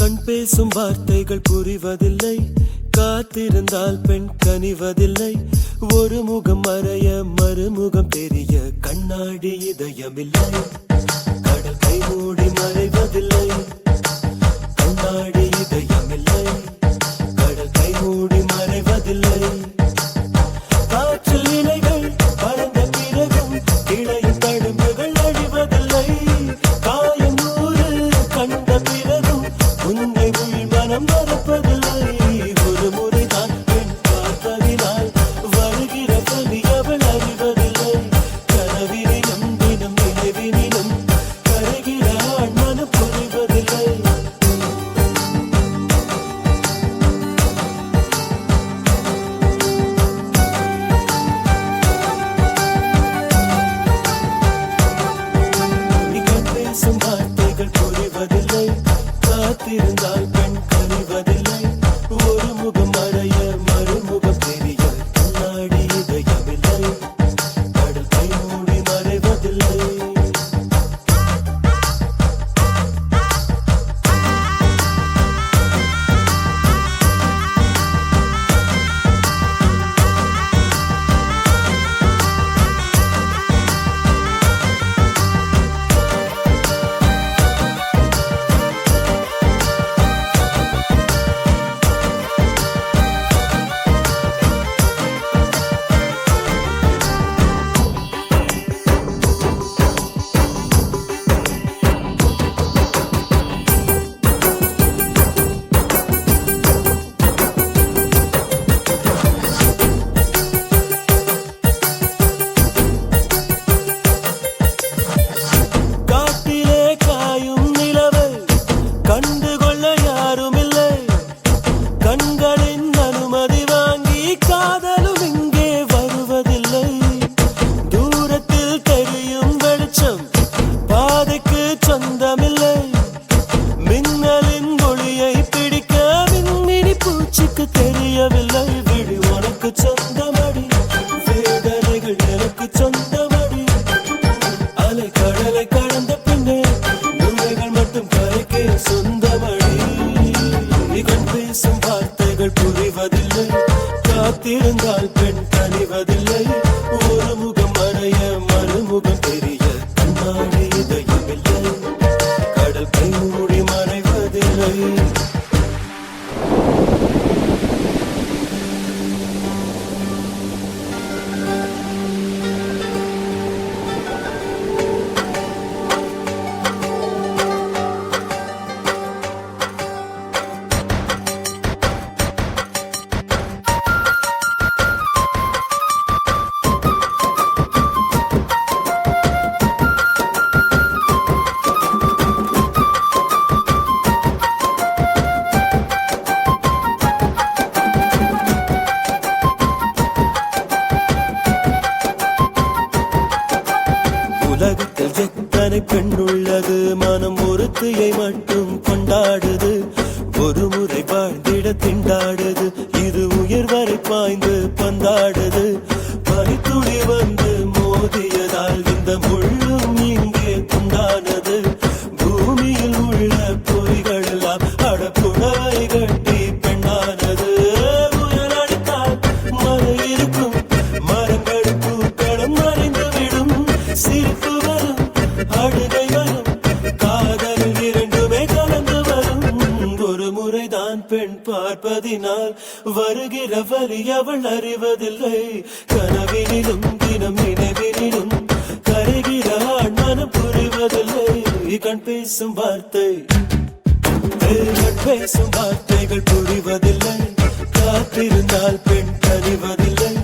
கண் பேசும் வார்த்தைகள் புரிவதில்லை, காத்திருந்தால் பெண் கனிவதில்லை. ஒரு முகம் மறைய மறுமுகம் தெரிய கண்ணாடி இதயமில்லை. கடல் கை மூடி மறைவதில்லை, கண்ணாடி இதயமில்லை. கடல் கை மூடி மறைவதில்லை. காற்றில் இலைகள் பறந்த பிறகும் இளையும் தழும்புகள் அழிவதில்லை. காயம் நூறு கண்ட பிறகும் உன்னை உள் மனம் மறப்பதில்லை. ஒரு முறைதான் பெண் பார்த்ததினால் வருகிற பலி அவள் அறிவதில்லை. கனவினிலும் தினம் நினைவினிலும் கருகிற ஆண் மனம் புரிவதில்லை. பேசும் வார்த்தைகள் புரிவதில்லை, காத்திருந்தால் பெண் கனிவதில்லை. ஒரு முகம் மறைய மறுமுகம் தெரிய கண்ணாடி இதயமில்லை. கடல் கை மூடி மறைவதில்லை. கண்டுகொள்ள யாருமில்லை, கண்களின் அனுமதி வாங்கி காதலும் இங்கே வருவதில்லை. தூரத்தில் தெரியும் வெளிச்சம் பாதைக்கு சொந்தமில்லை. மின்னலின் ஒளியை பிடிக்க விண்மினி பூச்சிக்கு தெரியவில்லை. விழி உனக்கு சொந்தமடி, வேதனைகள் எனக்கு சொந்தமடி. அலை கடலை கடந்த பின்னே நுரைகள் மட்டும் கரைக்கே சொந்தமடி. கண் பேசும் வார்த்தைகள் புரிவதில்லை, காத்திருந்தால் பெண் கனிவதில்லை. ஒரு முகம் மறைய மறுமுகம் தெரிய கண்ணாடி இதயமில்லை. கடல் கை மூடி மறைவதில்லை. உலகத்தில் எத்தனை பெண் உள்ளது, மனம் ஒருத்தியை மட்டும் கொண்டாடுது. ஒரு முறை வாழ்ந்திட திண்டாடுது, இது உயர் வரை பாய்ந்து பந்தாடுது. பனித்துளி வந்து மோதியதால் இந்த முள்ளும் இங்கே துண்டானது. பூமியில் உள்ள பொறிகள் எல்லாம் அடப்புடவை கட்டி பெண்ணானது. புயல் அடித்தால் மழை இருக்கும், மரங்கள் பூக்களும் மறைந்துவிடும். சிரிப்பு வரும், அழுகை வரும், காதல் இரண்டுமே கலந்து வரும். ஒரு முறைதான் பெண் பார்ப்பதினால் வருகிற வலி அவள் அறிவதில்லை. கனவினிலும் தினம் நினைவினிலும் கரைகிற ஆண் மனம் புரிவதில்லை. கண் பேசும் வார்த்தை, கண் பேசும் வார்த்தைகள் புரிவதில்லை, காத்திருந்தால் பெண் கனிவதில்லை.